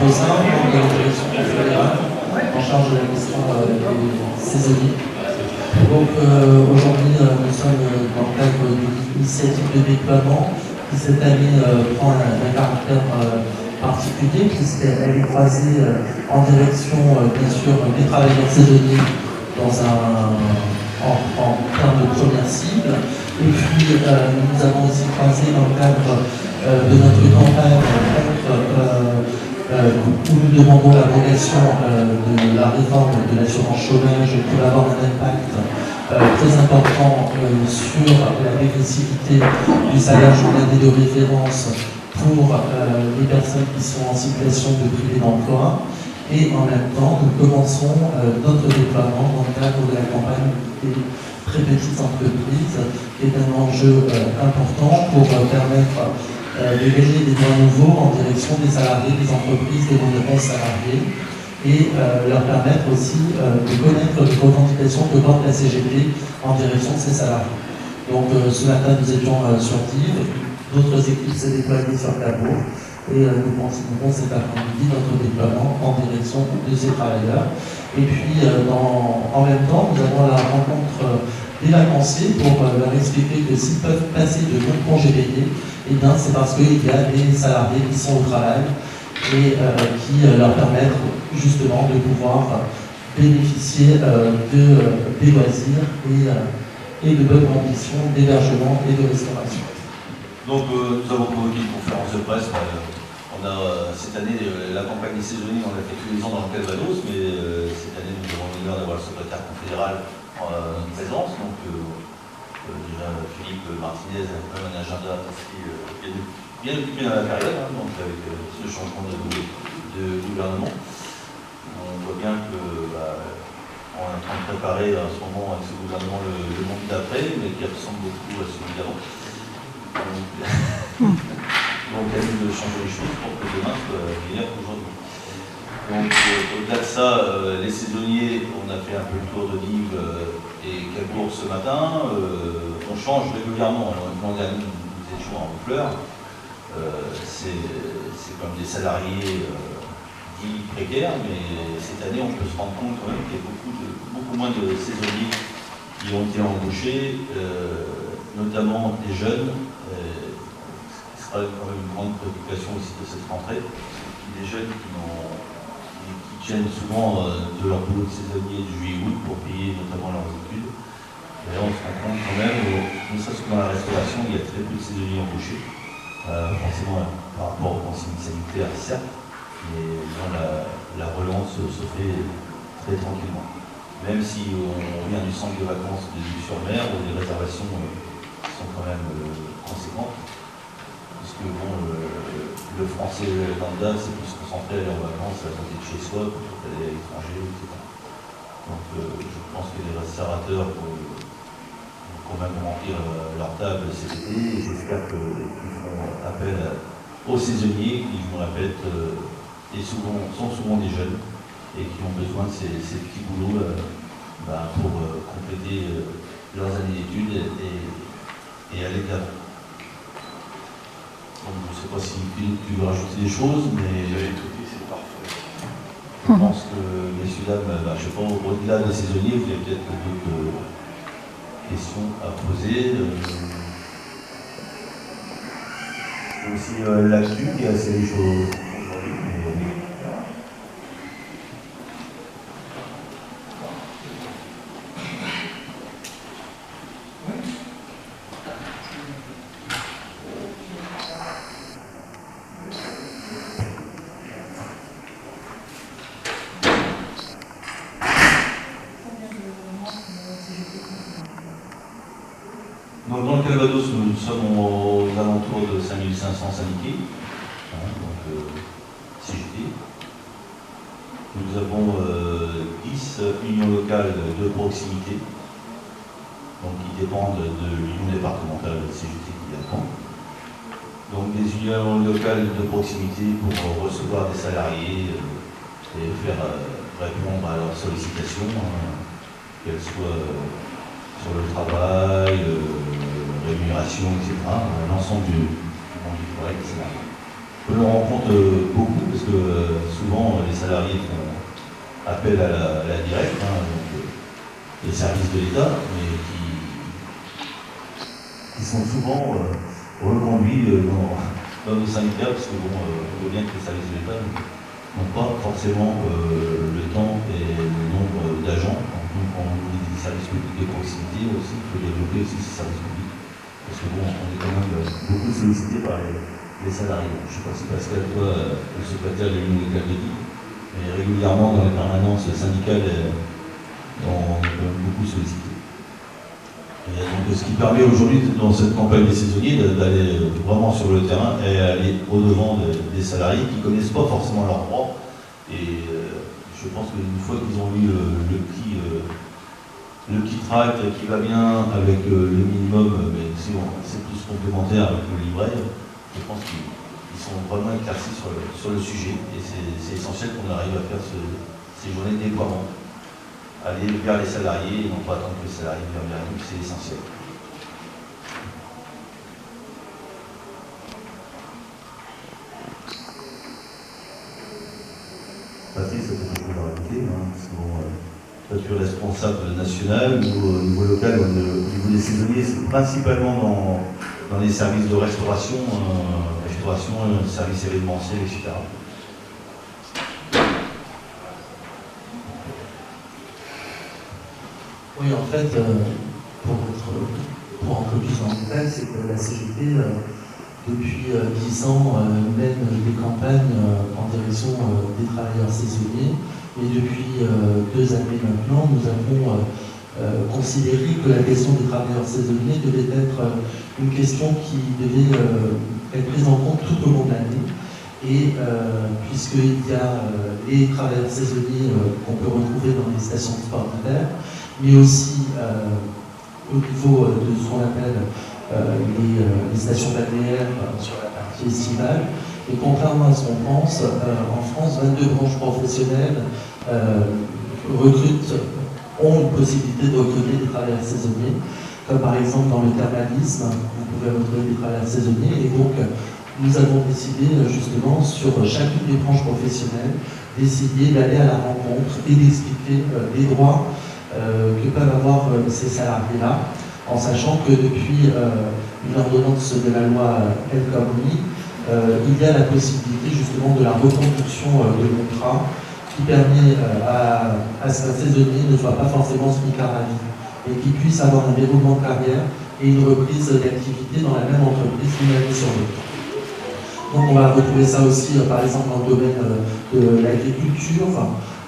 Posin, membre de la direction confédérale, en charge de la question des saisonniers. Donc aujourd'hui, nous sommes dans le cadre d'une initiative de déploiement qui cette année prend un caractère particulier puisqu'elle est croisée en direction, bien sûr, des travailleurs saisonniers en termes de première cible. Et puis nous avons aussi croisé dans le cadre de notre campagne où nous demandons l'abrogation de la réforme de l'assurance chômage qui va avoir un impact très important sur la dégressivité du salaire journalier de référence pour les personnes qui sont en situation de privé d'emploi. Et en même temps, nous commençons notre déploiement dans le cadre de la campagne des très petites entreprises, qui est un enjeu important pour permettre de gagner des droits nouveaux en direction des salariés, des entreprises, des monuments salariés, et leur permettre aussi de connaître les revendications que porte la CGT en direction de ses salariés. Donc ce matin, nous étions sur Dives, d'autres équipes s'est déployées sur Cabourg, et nous continuerons cet après-midi notre déploiement en direction de ces travailleurs. Et puis en même temps, nous avons la rencontre des vacanciers pour leur expliquer que s'ils peuvent passer de non-congés payés, eh bien c'est parce qu'il y a des salariés qui sont au travail et qui leur permettent justement de pouvoir bénéficier des loisirs et de bonnes conditions d'hébergement et de restauration. Donc nous avons convoqué une conférence de presse. On a cette année la campagne des saisonniers, on l'a fait tous les ans dans le Calvados, mais cette année nous avons l'honneur d'avoir le secrétaire confédéral en présence. Donc déjà Philippe Martinez a quand même un agenda bien occupé dans la période, donc avec ce changement de gouvernement. On voit bien que on est en train de préparer en ce moment avec ce gouvernement le monde d'après, mais qui ressemble beaucoup à celui d'avant. Donc il y a eu de changer les choses pour que demain soit meilleur qu'aujourd'hui. Donc au-delà de ça, les saisonniers, on a fait un peu le tour de Dives et Cabourg ce matin. On change régulièrement. L'an dernier, nous étions en fleurs. C'est comme des salariés dits précaires, mais cette année, on peut se rendre compte quand même qu'il y a beaucoup moins de saisonniers qui ont été embauchés, notamment des jeunes. Ce sera quand même une grande préoccupation aussi de cette rentrée. Des jeunes qui tiennent souvent de leur boulot de saisonnier du juillet-août pour payer notamment leurs études. Et là, on se rend compte quand même, ne serait-ce que dans la restauration, il y a très peu de saisonniers embauchés. Forcément, par rapport aux consignes sanitaires, certes, mais la relance se fait très tranquillement. Même si on vient du centre de vacances de Dives-sur-Mer, où les réservations sont quand même conséquentes. Puisque bon, le français lambda c'est plus concentré à leurs vacances à côté de chez soi plutôt qu'aller à l'étranger, etc. Donc je pense que les restaurateurs vont quand même remplir leur table cet été et j'espère qu'ils feront appel aux saisonniers qui, je me répète, sont souvent des jeunes et qui ont besoin de ces petits boulots pour compléter leurs années d'études et aller de l'avant. Je ne sais pas si tu veux rajouter des choses, mais c'est parfait. Je pense que, messieurs, dames, je sais pas, au-delà des saisonniers, vous avez peut-être d'autres questions à poser. C'est aussi là-dessus qui a assez les choses aujourd'hui. Donc dans le Calvados, nous sommes aux alentours de 5500 syndiqués, CGT. Nous avons 10 unions locales de proximité, donc qui dépendent de l'union départementale de CGT qui dépend. Donc des unions locales de proximité pour recevoir des salariés et faire répondre à leurs sollicitations, qu'elles soient sur le travail, rémunération, etc. L'ensemble du monde du travail, etc. On le rencontre beaucoup parce que appel à la directe, donc, les services de l'État, mais qui sont souvent reconduits dans nos syndicats, parce que bon, on voit bien que les services de l'État n'ont pas forcément le temps et le nombre d'agents. Donc on dit des services publics de proximité aussi, il faut développer aussi ces services publics. Parce que bon, on est quand même beaucoup sollicité par les salariés. Je ne sais pas si Pascal, toi, le secrétaire de l'Union locale de dit, mais régulièrement dans les permanences syndicales, on est quand même beaucoup sollicité. Et donc, ce qui permet aujourd'hui, dans cette campagne des saisonniers, d'aller vraiment sur le terrain et aller au-devant des salariés qui ne connaissent pas forcément leurs droits. Et je pense qu'une fois qu'ils ont eu le petit tract qui va bien avec le minimum, mais c'est plus complémentaire avec le livret, je pense qu'ils sont vraiment éclaircis sur le sujet. Et c'est essentiel qu'on arrive à faire ces journées de déploiement. Aller vers les salariés et non pas attendre que les salariés viennent vers nous, c'est essentiel. Patrice, ça peut toujours rajouter, parce que bon, toi tu es responsable national, au niveau local, au niveau des saisonniers, c'est principalement dans les services de restauration, services événementiels, etc. Oui, en fait, pour entrer plus dans le détail, c'est que la CGT, depuis 10 ans, mène des campagnes en direction des travailleurs saisonniers. Et depuis 2 années maintenant, nous avons considéré que la question des travailleurs saisonniers devait être une question qui devait être prise en compte tout au long de l'année. Et puisqu'il y a les travailleurs saisonniers qu'on peut retrouver dans les stations de sport d'hiver, mais aussi au niveau de ce qu'on appelle les stations balnéaires sur la partie estivale. Et contrairement à ce qu'on pense, en France, 22 branches professionnelles ont une possibilité de recruter des travailleurs saisonniers, comme par exemple dans le thermalisme, vous pouvez retrouver des travailleurs saisonniers. Et donc, nous avons décidé justement sur chacune des branches professionnelles d'essayer d'aller à la rencontre et d'expliquer les droits que peuvent avoir ces salariés-là, en sachant que depuis une ordonnance de la loi El Khomri, il y a la possibilité justement de la reconduction de contrat qui permet à ce qu'un saisonnier ne soit pas forcément smicard à vie et qu'il puisse avoir un déroulement de carrière et une reprise d'activité dans la même entreprise d'une année sur l'autre. Donc on va retrouver ça aussi par exemple dans le domaine de l'agriculture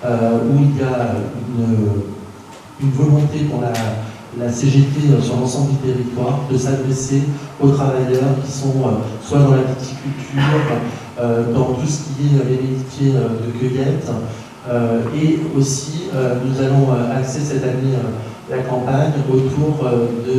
où il y a une volonté pour la CGT sur l'ensemble du territoire de s'adresser aux travailleurs qui sont soit dans la viticulture, dans tout ce qui est les métiers de cueillette, et aussi nous allons axer cette année la campagne autour de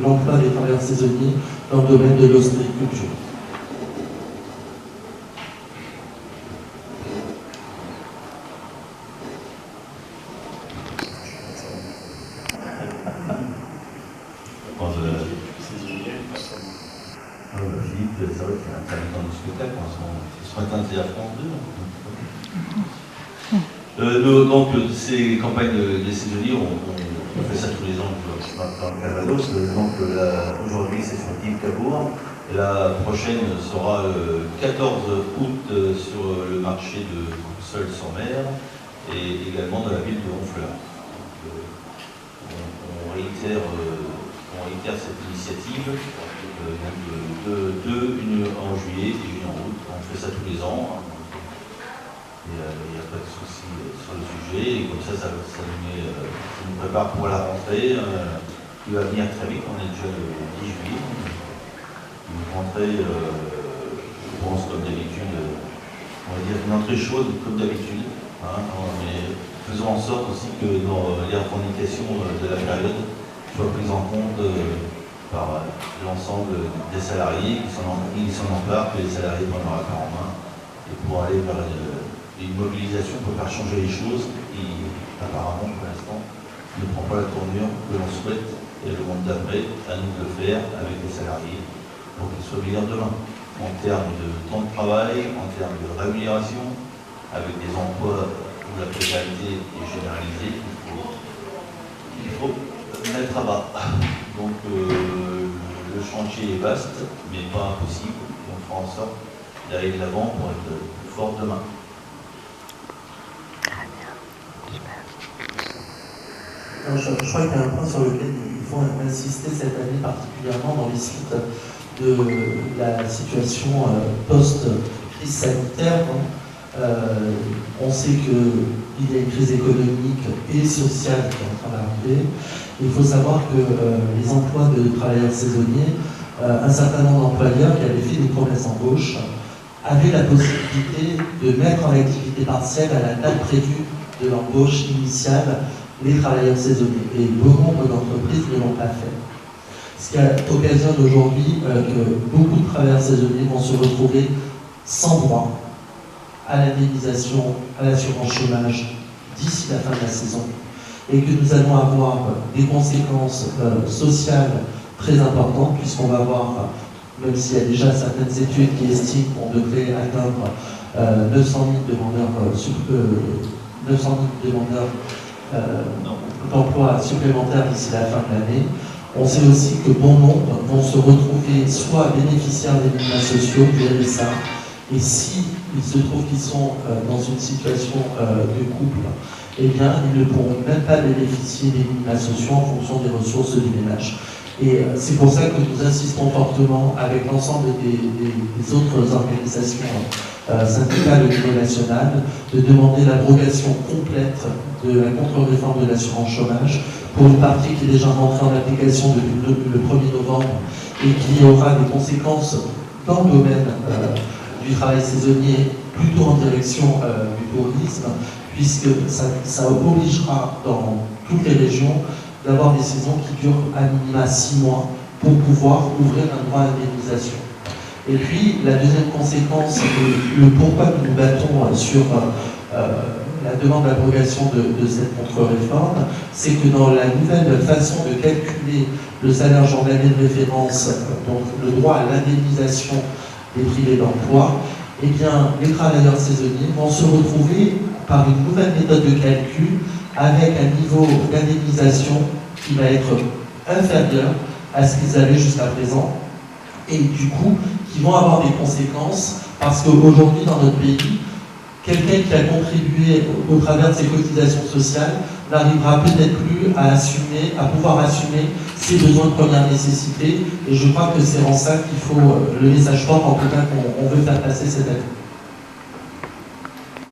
l'emploi des travailleurs saisonniers dans le domaine de l'ostréiculture. Philippe, c'est vrai qu'il y a un intermittent du spectacle en ce moment. Ce matin, c'est à France 2. Donc, ces campagnes des saisonniers, on fait ça tous les ans dans le Calvados. Donc, aujourd'hui, c'est sur l'île Cabourg. La prochaine sera le 14 août sur le marché de Seul-sur-Mer et également dans la ville de Honfleur. On réitère cette initiative. Une en juillet et une en août. On fait ça tous les ans. Il n'y a pas de souci sur le sujet. Et comme ça nous prépare pour la rentrée qui va venir très vite. On est déjà le 10 juillet. Une rentrée, je pense, comme d'habitude, on va dire une entrée chaude comme d'habitude. Mais faisons en sorte aussi que dans les revendications de la période soient prises en compte par l'ensemble des salariés qui s'en emparent, que les salariés prennent leur affaire en main, et pour aller vers une mobilisation pour faire changer les choses qui, apparemment, pour l'instant, ne prend pas la tournure que l'on souhaite, et le monde d'après, à nous de le faire avec les salariés, pour qu'ils soient meilleurs demain, en termes de temps de travail, en termes de rémunération, avec des emplois où la précarité est généralisée, il faut mettre à bas. Donc le chantier est vaste, mais pas impossible. On fera en sorte d'aller de l'avant pour être plus fort demain. Alors, je crois qu'il y a un point sur lequel il faut insister cette année particulièrement dans les suites de la situation post-crise sanitaire. On sait qu'il y a une crise économique et sociale qui est en train d'arriver. Il faut savoir que les emplois de travailleurs saisonniers, un certain nombre d'employeurs qui avaient fait des promesses d'embauche avaient la possibilité de mettre en activité partielle à la date prévue de l'embauche initiale les travailleurs saisonniers. Et bon nombre d'entreprises ne l'ont pas fait. Ce qui occasionne aujourd'hui que beaucoup de travailleurs saisonniers vont se retrouver sans droit à l'indemnisation, à l'assurance chômage d'ici la fin de la saison, et que nous allons avoir des conséquences sociales très importantes, puisqu'on va avoir, même s'il y a déjà certaines études qui estiment qu'on devrait atteindre 900 000 demandeurs d'emploi supplémentaires d'ici la fin de l'année. On sait aussi que bon nombre vont se retrouver soit bénéficiaires des minima sociaux, du RSA, et si il se trouve qu'ils sont dans une situation de couple, eh bien, ils ne pourront même pas bénéficier des minima sociaux en fonction des ressources du ménage. Et c'est pour ça que nous insistons fortement avec l'ensemble des autres organisations syndicales au niveau national de demander l'abrogation complète de la contre-réforme de l'assurance chômage pour une partie qui est déjà rentrée en application depuis le 1er novembre et qui aura des conséquences dans le domaine du travail saisonnier, plutôt en direction du tourisme, puisque ça obligera dans toutes les régions d'avoir des saisons qui durent à minima 6 mois pour pouvoir ouvrir un droit à l'indemnisation. Et puis, la deuxième conséquence, le pourquoi nous nous battons sur la demande d'abrogation de cette contre-réforme, c'est que dans la nouvelle façon de calculer le salaire journalier de référence, donc le droit à l'indemnisation des privés d'emploi, eh bien, les travailleurs saisonniers vont se retrouver par une nouvelle méthode de calcul avec un niveau d'indemnisation qui va être inférieur à ce qu'ils avaient jusqu'à présent, et du coup, qui vont avoir des conséquences, parce qu'aujourd'hui, dans notre pays, quelqu'un qui a contribué au travers de ses cotisations sociales n'arrivera peut-être plus à pouvoir assumer ses besoins de première nécessité, et je crois que c'est en ça qu'il faut le message fort, en tout cas, qu'on veut faire passer cette année.